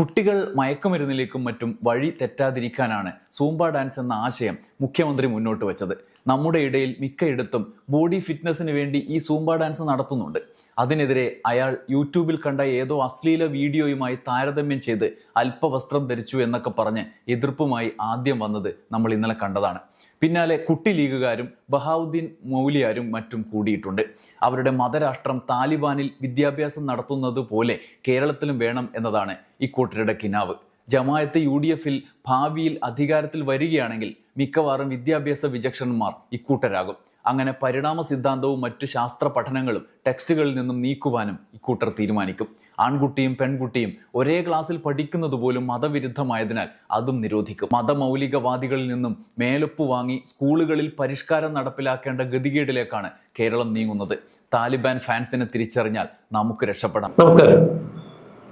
കുട്ടികൾ മയക്കുമരുന്നിലേക്കും മറ്റും വഴി തെറ്റാതിരിക്കാനാണ് സൂംബ ഡാൻസ് എന്ന ആശയം മുഖ്യമന്ത്രി മുന്നോട്ട് വെച്ചത്. നമ്മുടെ ഇടയിൽ മിക്കയിടത്തും ബോഡി ഫിറ്റ്നസിന് വേണ്ടി ഈ സൂംബ ഡാൻസ് നടത്തുന്നുണ്ട്. അതിനെതിരെ അയാൾ യൂട്യൂബിൽ കണ്ട ഏതോ അശ്ലീല വീഡിയോയുമായി താരതമ്യം ചെയ്ത് അല്പവസ്ത്രം ധരിച്ചു എന്നൊക്കെ പറഞ്ഞ് എതിർപ്പുമായി ആദ്യം വന്നത് നമ്മൾ ഇന്നലെ കണ്ടതാണ്. പിന്നാലെ കുട്ടി ലീഗുകാരും ബഹാവുദ്ദീൻ മൗലിയാരും മറ്റും കൂടിയിട്ടുണ്ട്. അവരുടെ മതരാഷ്ട്രം താലിബാനിൽ വിദ്യാഭ്യാസം നടത്തുന്നത് പോലെ കേരളത്തിലും വേണം എന്നതാണ് ഇക്കൂട്ടരുടെ കിനാവ്. ജമാഅത്ത് UDF-ൽ ഭാവിയിൽ അധികാരത്തിൽ വരികയാണെങ്കിൽ മിക്കവാറും വിദ്യാഭ്യാസ വിചക്ഷണന്മാർ ഇക്കൂട്ടരാകും. അങ്ങനെ പരിണാമ സിദ്ധാന്തവും മറ്റു ശാസ്ത്ര പഠനങ്ങളും ടെക്സ്റ്റുകളിൽ നിന്നും നീക്കുവാനും ഇക്കൂട്ടർ തീരുമാനിക്കും. ആൺകുട്ടിയും പെൺകുട്ടിയും ഒരേ ക്ലാസ്സിൽ പഠിക്കുന്നത് പോലും മതവിരുദ്ധമായതിനാൽ അതും നിരോധിക്കും. മതമൗലികവാദികളിൽ നിന്നും മേലൊപ്പ് വാങ്ങി സ്കൂളുകളിൽ പരിഷ്കാരം നടപ്പിലാക്കേണ്ട ഗതികേടിലേക്കാണ് കേരളം നീങ്ങുന്നത്. താലിബാൻ ഫാൻസിനെ തിരിച്ചറിഞ്ഞാൽ നമുക്ക് രക്ഷപ്പെടാം. നമസ്കാരം.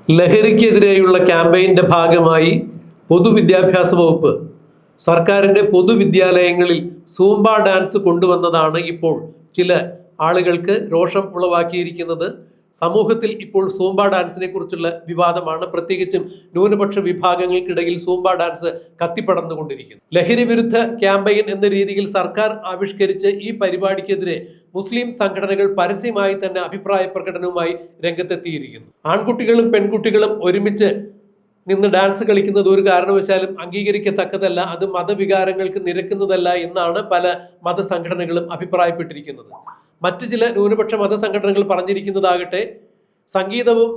ലഹരിക്കെതിരെയുള്ള ക്യാമ്പയിന്റെ ഭാഗമായി പൊതുവിദ്യാഭ്യാസ വകുപ്പ് സർക്കാരിന്റെ പൊതുവിദ്യാലയങ്ങളിൽ സൂംബ ഡാൻസ് കൊണ്ടുവന്നതാണ് ഇപ്പോൾ ചില ആളുകൾക്ക് രോഷം ഉളവാക്കിയിരിക്കുന്നത്. സമൂഹത്തിൽ ഇപ്പോൾ സൂംബ ഡാൻസിനെ കുറിച്ചുള്ള വിവാദമാണ്. പ്രത്യേകിച്ചും ന്യൂനപക്ഷ വിഭാഗങ്ങൾക്കിടയിൽ സൂംബ ഡാൻസ് കത്തിപ്പടർന്നുകൊണ്ടിരിക്കുന്നു. ലഹരി വിരുദ്ധ ക്യാമ്പയിൻ എന്ന രീതിയിൽ സർക്കാർ ആവിഷ്കരിച്ച ഈ പരിപാടിക്കെതിരെ മുസ്ലിം സംഘടനകൾ പരസ്യമായി തന്നെ അഭിപ്രായ പ്രകടനവുമായി രംഗത്തെത്തിയിരിക്കുന്നു. ആൺകുട്ടികളും പെൺകുട്ടികളും ഒരുമിച്ച് നിന്ന് ഡാൻസ് കളിക്കുന്നത് ഒരു കാരണവശാലും അംഗീകരിക്കത്തക്കതല്ല, അത് മതവികാരങ്ങൾക്ക് നിരക്കുന്നതല്ല എന്നാണ് പല മതസംഘടനകളും അഭിപ്രായപ്പെട്ടിരിക്കുന്നത്. മറ്റു ചില ന്യൂനപക്ഷ മതസംഘടനകൾ പറഞ്ഞിരിക്കുന്നതാകട്ടെ, സംഗീതവും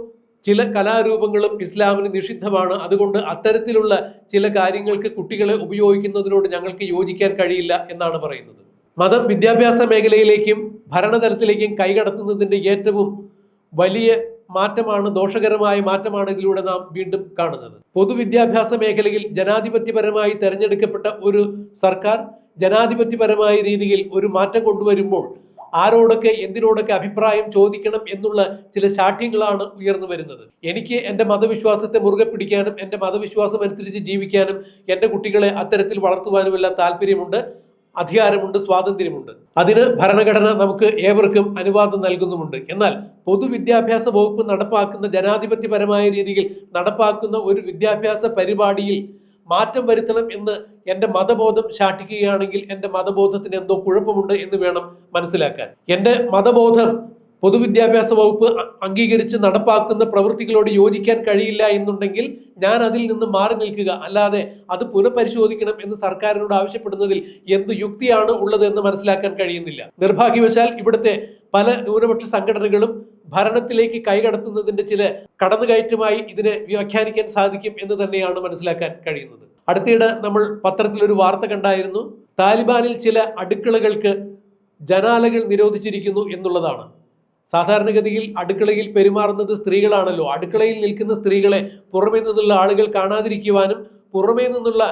ചില കലാരൂപങ്ങളും ഇസ്ലാമിന് നിഷിദ്ധമാണ്, അതുകൊണ്ട് അത്തരത്തിലുള്ള ചില കാര്യങ്ങൾക്ക് കുട്ടികളെ ഉപയോഗിക്കുന്നതിനോട് ഞങ്ങൾക്ക് യോജിക്കാൻ കഴിയില്ല എന്നാണ് പറയുന്നത്. മതം വിദ്യാഭ്യാസ മേഖലയിലേക്കും ഭരണതലത്തിലേക്കും കൈകടത്തുന്നതിന്റെ ഏറ്റവും വലിയ മാറ്റമാണ്, ദോഷകരമായ മാറ്റമാണ് ഇതിലൂടെ നാം വീണ്ടും കാണുന്നത്. പൊതുവിദ്യാഭ്യാസ മേഖലയിൽ ജനാധിപത്യപരമായി തെരഞ്ഞെടുക്കപ്പെട്ട ഒരു സർക്കാർ ജനാധിപത്യപരമായ രീതിയിൽ ഒരു മാറ്റം കൊണ്ടുവരുമ്പോൾ ആരോടൊക്കെ എന്തിനോടൊക്കെ അഭിപ്രായം ചോദിക്കണം എന്നുള്ള ചില ശാഠ്യങ്ങളാണ് ഉയർന്നു വരുന്നത്. എനിക്ക് എൻ്റെ മതവിശ്വാസത്തെ മുറുകെ പിടിക്കാനും എൻ്റെ മതവിശ്വാസം അനുസരിച്ച് ജീവിക്കാനും എൻ്റെ കുട്ടികളെ അത്തരത്തിൽ വളർത്തുവാനുമെല്ലാം താല്പര്യമുണ്ട്, അധികാരമുണ്ട്, സ്വാതന്ത്ര്യമുണ്ട്. അതിന് ഭരണഘടന നമുക്ക് ഏവർക്കും അനുവാദം നൽകുന്നുമുണ്ട്. എന്നാൽ പൊതുവിദ്യാഭ്യാസ വകുപ്പ് നടപ്പാക്കുന്ന ജനാധിപത്യപരമായ രീതിയിൽ നടപ്പാക്കുന്ന ഒരു വിദ്യാഭ്യാസ പരിപാടിയിൽ മാറ്റം വരുത്തണം എന്ന് എൻ്റെ മതബോധം ശാഠിക്കുകയാണെങ്കിൽ എൻ്റെ മതബോധത്തിന് എന്തോ കുഴപ്പമുണ്ട് എന്ന് വേണം മനസ്സിലാക്കാൻ. എൻ്റെ മതബോധം പൊതുവിദ്യാഭ്യാസ വകുപ്പ് അംഗീകരിച്ച് നടപ്പാക്കുന്ന പ്രവൃത്തികളോട് യോജിക്കാൻ കഴിയില്ല എന്നുണ്ടെങ്കിൽ ഞാൻ അതിൽ നിന്ന് മാറി നിൽക്കുക, അല്ലാതെ അത് പുനഃപരിശോധിക്കണം എന്ന് സർക്കാരിനോട് ആവശ്യപ്പെടുന്നതിൽ എന്ത് യുക്തിയാണ് ഉള്ളത് എന്ന് മനസ്സിലാക്കാൻ കഴിയുന്നില്ല. നിർഭാഗ്യവശാൽ ഇവിടുത്തെ പല ന്യൂനപക്ഷ സംഘടനകളും ഭരണത്തിലേക്ക് കൈകടത്തുന്നതിന്റെ ചില കടന്നുകയറ്റമായി ഇതിനെ വ്യാഖ്യാനിക്കാൻ സാധിക്കും എന്ന് തന്നെയാണ് മനസ്സിലാക്കാൻ കഴിയുന്നത്. അടുത്തിടെ നമ്മൾ പത്രത്തിൽ ഒരു വാർത്ത കണ്ടായിരുന്നു. താലിബാനിൽ ചില അടുക്കളകൾക്ക് ജനാലകൾ നിരോധിച്ചിരിക്കുന്നു എന്നുള്ളതാണ്. സാധാരണഗതിയിൽ അടുക്കളയിൽ പെരുമാറുന്നത് സ്ത്രീകളാണല്ലോ. അടുക്കളയിൽ നിൽക്കുന്ന സ്ത്രീകളെ പുറമേ നിന്നുള്ള ആളുകൾ കാണാതിരിക്കുവാനും പുറമേ നിന്നുള്ള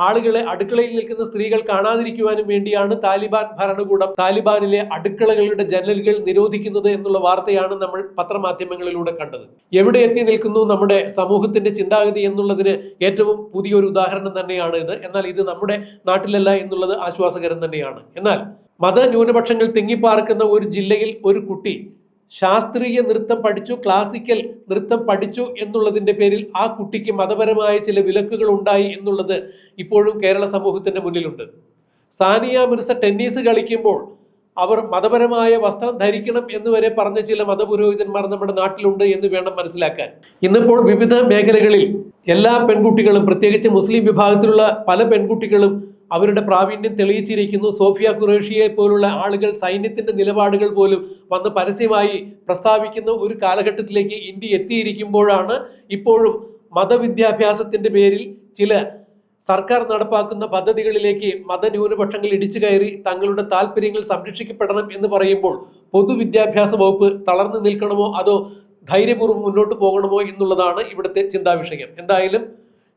ആളുകളെ അടുക്കളയിൽ നിൽക്കുന്ന സ്ത്രീകൾ കാണാതിരിക്കുവാനും വേണ്ടിയാണ് താലിബാൻ ഭരണകൂടം താലിബാനിലെ അടുക്കളകളുടെ ജനലുകൾ നിരോധിക്കുന്നത് എന്നുള്ള വാർത്തയാണ് നമ്മൾ പത്രമാധ്യമങ്ങളിലൂടെ കണ്ടത്. എവിടെ എത്തി നിൽക്കുന്നു നമ്മുടെ സമൂഹത്തിന്റെ ചിന്താഗതി എന്നുള്ളതിന് ഏറ്റവും പുതിയൊരു ഉദാഹരണം തന്നെയാണ് ഇത്. എന്നാൽ ഇത് നമ്മുടെ നാട്ടിലല്ല എന്നുള്ളത് ആശ്വാസകരം തന്നെയാണ്. എന്നാൽ മതന്യൂനപക്ഷങ്ങൾ തിങ്ങിപ്പാർക്കുന്ന ഒരു ജില്ലയിൽ ഒരു കുട്ടി ശാസ്ത്രീയ നൃത്തം പഠിച്ചു, ക്ലാസിക്കൽ നൃത്തം പഠിച്ചു എന്നുള്ളതിന്റെ പേരിൽ ആ കുട്ടിക്ക് മതപരമായ ചില വിലക്കുകൾ ഉണ്ടായി എന്നുള്ളത് ഇപ്പോഴും കേരള സമൂഹത്തിന്റെ മുന്നിലുണ്ട്. സാനിയ മിർസ ടെന്നീസ് കളിക്കുമ്പോൾ അവർ മതപരമായ വസ്ത്രം ധരിക്കണം എന്ന് വരെ പറഞ്ഞ ചില മതപുരോഹിതന്മാർ നമ്മുടെ നാട്ടിലുണ്ട് എന്ന് വേണം മനസ്സിലാക്കാൻ. ഇന്നിപ്പോൾ വിവിധ മേഖലകളിൽ എല്ലാ പെൺകുട്ടികളും, പ്രത്യേകിച്ച് മുസ്ലിം വിഭാഗത്തിലുള്ള പല പെൺകുട്ടികളും അവരുടെ പ്രാവീണ്യം തെളിയിച്ചിരിക്കുന്നു. സോഫിയ ഖുറേഷിയെ പോലുള്ള ആളുകൾ സൈന്യത്തിന്റെ നിലപാടുകൾ പോലും വന്ന് പരസ്യമായി പ്രസ്താവിക്കുന്ന ഒരു കാലഘട്ടത്തിലേക്ക് ഇന്ത്യ എത്തിയിരിക്കുമ്പോഴാണ് ഇപ്പോഴും മതവിദ്യാഭ്യാസത്തിന്റെ പേരിൽ ചില സർക്കാർ നടപ്പാക്കുന്ന പദ്ധതികളിലേക്ക് മതന്യൂനപക്ഷങ്ങൾ ഇടിച്ചു കയറി തങ്ങളുടെ താല്പര്യങ്ങൾ സംരക്ഷിക്കപ്പെടണം എന്ന് പറയുമ്പോൾ പൊതുവിദ്യാഭ്യാസ വകുപ്പ് തളർന്നു നിൽക്കണമോ അതോ ധൈര്യപൂർവ്വം മുന്നോട്ട് പോകണമോ എന്നുള്ളതാണ് ഇവിടുത്തെ ചിന്താവിഷയം. എന്തായാലും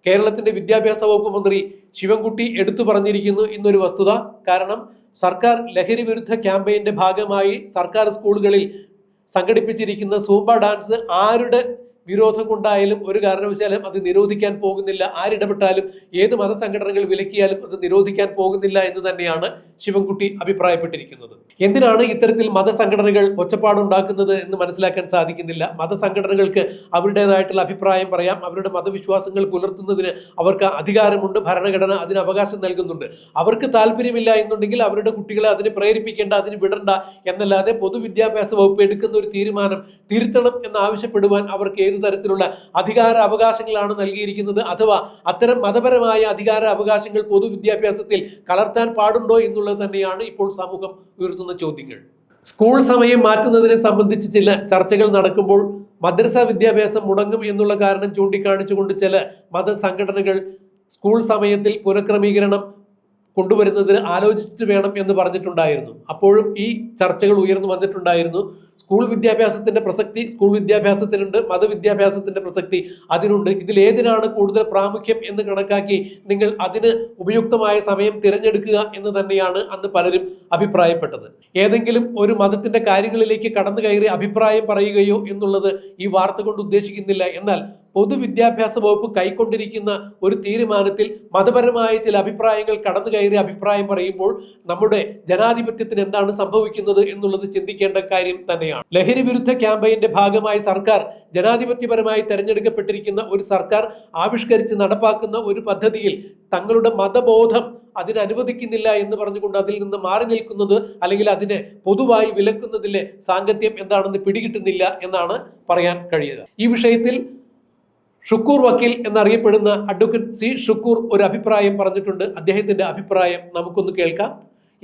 കേരളത്തിന്റെ വിദ്യാഭ്യാസ വകുപ്പ് മന്ത്രി ശിവൻകുട്ടി എടുത്തു പറഞ്ഞിരിക്കുന്നു ഇന്നൊരു വസ്തുത. കാരണം സർക്കാർ ലഹരി വിരുദ്ധ ക്യാമ്പയിന്റെ ഭാഗമായി സർക്കാർ സ്കൂളുകളിൽ സംഘടിപ്പിച്ചിരിക്കുന്ന സൂംബ ഡാൻസ് ആരുടെ വിരോധം കൊണ്ടായാലും ഒരു കാരണവശാലും അത് നിരോധിക്കാൻ പോകുന്നില്ല. ആരിടപെട്ടാലും ഏത് മതസംഘടനകൾ വിലക്കിയാലും അത് നിരോധിക്കാൻ പോകുന്നില്ല എന്ന് തന്നെയാണ് ശിവൻകുട്ടി അഭിപ്രായപ്പെട്ടിരിക്കുന്നത്. എന്തിനാണ് ഇത്തരത്തിൽ മതസംഘടനകൾ ഒച്ചപ്പാടുണ്ടാക്കുന്നത് എന്ന് മനസ്സിലാക്കാൻ സാധിക്കുന്നില്ല. മതസംഘടനകൾക്ക് അവരുടേതായിട്ടുള്ള അഭിപ്രായം പറയാം. അവരുടെ മതവിശ്വാസങ്ങൾ പുലർത്തുന്നതിന് അവർക്ക് അധികാരമുണ്ട്. ഭരണഘടന അതിന് അവകാശം നൽകുന്നുണ്ട്. അവർക്ക് താല്പര്യമില്ല എന്നുണ്ടെങ്കിൽ അവരുടെ കുട്ടികളെ അതിന് പ്രേരിപ്പിക്കേണ്ട, അതിന് വിടണ്ട എന്നല്ലാതെ പൊതുവിദ്യാഭ്യാസ വകുപ്പ് എടുക്കുന്ന ഒരു തീരുമാനം തിരുത്തണം എന്നാവശ്യപ്പെടുവാൻ അവർക്ക് ഏത് തരത്തിലുള്ള അധികാര അവകാശങ്ങളാണ് നൽകിയിരിക്കുന്നത്? അഥവാ അത്തരം മതപരമായ അധികാര അവകാശങ്ങൾ പൊതുവിദ്യാഭ്യാസത്തിൽ കലർത്താൻ പാടുണ്ടോ എന്നുള്ളത് തന്നെയാണ് ഇപ്പോൾ സമൂഹം ഉയർത്തുന്ന ചോദ്യങ്ങൾ. സ്കൂൾ സമയം മാറ്റുന്നതിനെ സംബന്ധിച്ച് ചില ചർച്ചകൾ നടക്കുമ്പോൾ മദ്രസ വിദ്യാഭ്യാസം മുടങ്ങും എന്നുള്ള കാരണം ചൂണ്ടിക്കാണിച്ചുകൊണ്ട് ചില മതസംഘടനകൾ സ്കൂൾ സമയത്തിൽ പുനഃക്രമീകരണം കൊണ്ടുവരുന്നതിന് ആലോചിച്ചിട്ട് വേണം എന്ന് പറഞ്ഞിട്ടുണ്ടായിരുന്നു. അപ്പോഴും ഈ ചർച്ചകൾ ഉയർന്നു വന്നിട്ടുണ്ടായിരുന്നു. സ്കൂൾ വിദ്യാഭ്യാസത്തിന്റെ പ്രസക്തി സ്കൂൾ വിദ്യാഭ്യാസത്തിനുണ്ട്, മതവിദ്യാഭ്യാസത്തിന്റെ പ്രസക്തി അതിനുണ്ട്. ഇതിലേതിനാണ് കൂടുതൽ പ്രാമുഖ്യം എന്ന് കണക്കാക്കി നിങ്ങൾ അതിന് ഉപയുക്തമായ സമയം തിരഞ്ഞെടുക്കുക എന്ന് തന്നെയാണ് അന്ന് പലരും അഭിപ്രായപ്പെട്ടത്. ഏതെങ്കിലും ഒരു മതത്തിന്റെ കാര്യങ്ങളിലേക്ക് കടന്നു കയറി അഭിപ്രായം പറയുകയോ എന്നുള്ളത് ഈ വാർത്ത കൊണ്ട് ഉദ്ദേശിക്കുന്നില്ല. എന്നാൽ പൊതുവിദ്യാഭ്യാസ വകുപ്പ് കൈക്കൊണ്ടിരിക്കുന്ന ഒരു തീരുമാനത്തിൽ മതപരമായ ചില അഭിപ്രായങ്ങൾ കടന്നു കയറി അഭിപ്രായം പറയുമ്പോൾ നമ്മുടെ ജനാധിപത്യത്തിന് എന്താണ് സംഭവിക്കുന്നത് എന്നുള്ളത് ചിന്തിക്കേണ്ട കാര്യം തന്നെയാണ്. ലഹരി വിരുദ്ധ ക്യാമ്പയിന്റെ ഭാഗമായി സർക്കാർ, ജനാധിപത്യപരമായി തെരഞ്ഞെടുക്കപ്പെട്ടിരിക്കുന്ന ഒരു സർക്കാർ ആവിഷ്കരിച്ച് നടപ്പാക്കുന്ന ഒരു പദ്ധതിയിൽ തങ്ങളുടെ മതബോധം അതിനനുവദിക്കുന്നില്ല എന്ന് പറഞ്ഞുകൊണ്ട് അതിൽ നിന്ന് മാറി നിൽക്കുന്നത്, അല്ലെങ്കിൽ അതിനെ പൊതുവായി വിലക്കുന്നതിലെ സാങ്കത്യം എന്താണെന്ന് പിടികിട്ടുന്നില്ല എന്നാണ് പറയാൻ കഴിയുക. ഈ വിഷയത്തിൽ ഷുക്കൂർ വക്കീൽ എന്നറിയപ്പെടുന്ന അഡ്വക്കേറ്റ് സി ഷുക്കൂർ ഒരു അഭിപ്രായം പറഞ്ഞിട്ടുണ്ട്. അദ്ദേഹത്തിന്റെ അഭിപ്രായം നമുക്കൊന്ന് കേൾക്കാം.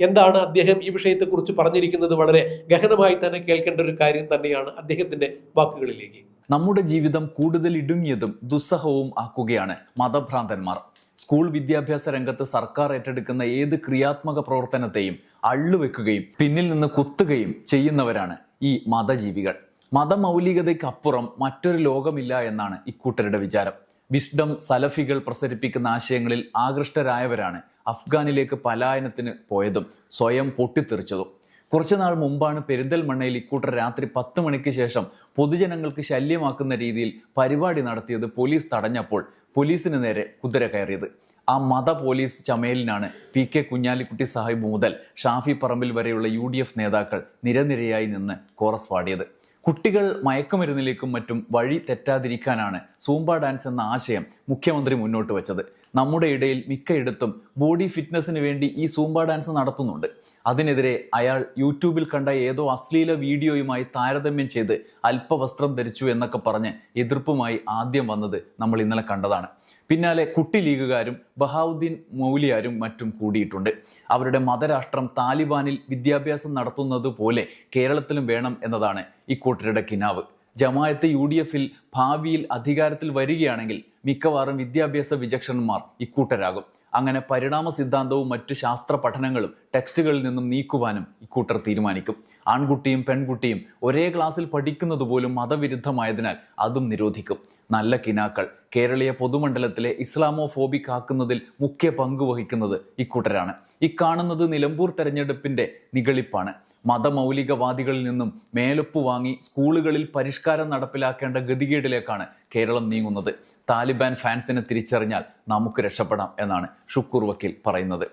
എന്താണ് അദ്ദേഹം ഈ വിഷയത്തെക്കുറിച്ച് പറഞ്ഞിരിക്കുന്നത്? വളരെ ഗഹനമായി തന്നെ കേൾക്കേണ്ട ഒരു കാര്യം തന്നെയാണ്. അദ്ദേഹത്തിന്റെ വാക്കുകളിലേക്ക്. നമ്മുടെ ജീവിതം കൂടുതൽ ഇടുങ്ങിയതും ദുസ്സഹവും ആക്കുകയാണ് മതഭ്രാന്തന്മാർ. സ്കൂൾ വിദ്യാഭ്യാസ രംഗത്ത് സർക്കാർ ഏറ്റെടുക്കുന്ന ഏത് ക്രിയാത്മക പ്രവർത്തനത്തെയും അള്ളുവെക്കുകയും പിന്നിൽ നിന്ന് കുത്തുകയും ചെയ്യുന്നവരാണ് ഈ മതജീവികൾ. മതമൗലികതയ്ക്കപ്പുറം മറ്റൊരു ലോകമില്ല എന്നാണ് ഇക്കൂട്ടരുടെ വിചാരം. വിസ്ഡം സലഫികൾ പ്രസരിപ്പിക്കുന്ന ആശയങ്ങളിൽ ആകൃഷ്ടരായവരാണ് അഫ്ഗാനിലേക്ക് പലായനത്തിന് പോയതും സ്വയം പൊട്ടിത്തെറിച്ചതും. കുറച്ചുനാൾ മുമ്പാണ് പെരിന്തൽമണ്ണയിൽ ഇക്കൂട്ടർ രാത്രി 10 മണിക്ക് ശേഷം പൊതുജനങ്ങൾക്ക് ശല്യമാക്കുന്ന രീതിയിൽ പരിപാടി നടത്തിയത് പോലീസ് തടഞ്ഞപ്പോൾ പോലീസിന് നേരെ കുതിര കയറിയത്. ആ മത പോലീസ് ചമയലിനാണ് PK കുഞ്ഞാലിക്കുട്ടി സാഹിബ് മുതൽ ഷാഫി പറമ്പിൽ വരെയുള്ള UDF നേതാക്കൾ നിരനിരയായി നിന്ന് കോറസ് പാടിയത്. കുട്ടികൾ മയക്കുമരുന്നിലേക്കും മറ്റും വഴി തെറ്റാതിരിക്കാനാണ് സൂംബ ഡാൻസ് എന്ന ആശയം മുഖ്യമന്ത്രി മുന്നോട്ട് വെച്ചത്. നമ്മുടെ ഇടയിൽ മിക്കയിടത്തും ബോഡി ഫിറ്റ്നസിന് വേണ്ടി ഈ സൂംബ ഡാൻസ് നടത്തുന്നുണ്ട്. അതിനെതിരെ അയാൾ യൂട്യൂബിൽ കണ്ട ഏതോ അശ്ലീല വീഡിയോയുമായി താരതമ്യം ചെയ്ത് അല്പവസ്ത്രം ധരിച്ചു എന്നൊക്കെ പറഞ്ഞ് എതിർപ്പുമായി ആദ്യം വന്നത് നമ്മൾ ഇന്നലെ കണ്ടതാണ്. പിന്നാലെ കുട്ടി ലീഗുകാരും ബഹാവുദ്ദീൻ മൗലിയാരും മറ്റും കൂടിയിട്ടുണ്ട്. അവരുടെ മതരാഷ്ട്രം താലിബാനിൽ വിദ്യാഭ്യാസം നടത്തുന്നത് പോലെ കേരളത്തിലും വേണം എന്നതാണ് ഇക്കൂട്ടരുടെ കിനാവ്. ജമായത്ത് UDFൽ ഭാവിയിൽ അധികാരത്തിൽ വരികയാണെങ്കിൽ മിക്കവാറും വിദ്യാഭ്യാസ വിചക്ഷണന്മാർ ഇക്കൂട്ടരാകും. അങ്ങനെ പരിണാമ സിദ്ധാന്തവും മറ്റു ശാസ്ത്ര പഠനങ്ങളും ടെക്സ്റ്റുകളിൽ നിന്നും നീക്കുവാനും ഇക്കൂട്ടർ തീരുമാനിക്കും. ആൺകുട്ടിയും പെൺകുട്ടിയും ഒരേ ക്ലാസ്സിൽ പഠിക്കുന്നത് പോലും മതവിരുദ്ധമായതിനാൽ അതും നിരോധിക്കും. നല്ല കിനാക്കൾ കേരളീയ പൊതുമണ്ഡലത്തിലെ ഇസ്ലാമോഫോബിക് ആക്കുന്നതിൽ മുഖ്യ പങ്ക് വഹിക്കുന്നത് ഇക്കൂട്ടരാണ്. ഇക്കാണുന്നത് നിലമ്പൂർ തെരഞ്ഞെടുപ്പിന്റെ നിഗളിപ്പാണ്. മതമൗലികവാദികളിൽ നിന്നും മേലൊപ്പ് വാങ്ങി സ്കൂളുകളിൽ പരിഷ്കാരം നടപ്പിലാക്കേണ്ട ഗതികേടിലേക്കാണ് കേരളം നീങ്ങുന്നത്. താലിബാൻ ഫാൻസിനെ തിരിച്ചറിഞ്ഞാൽ നമുക്ക് രക്ഷപ്പെടാം എന്നാണ് ഷുക്കൂർ വക്കീൽ പറയുന്നത്.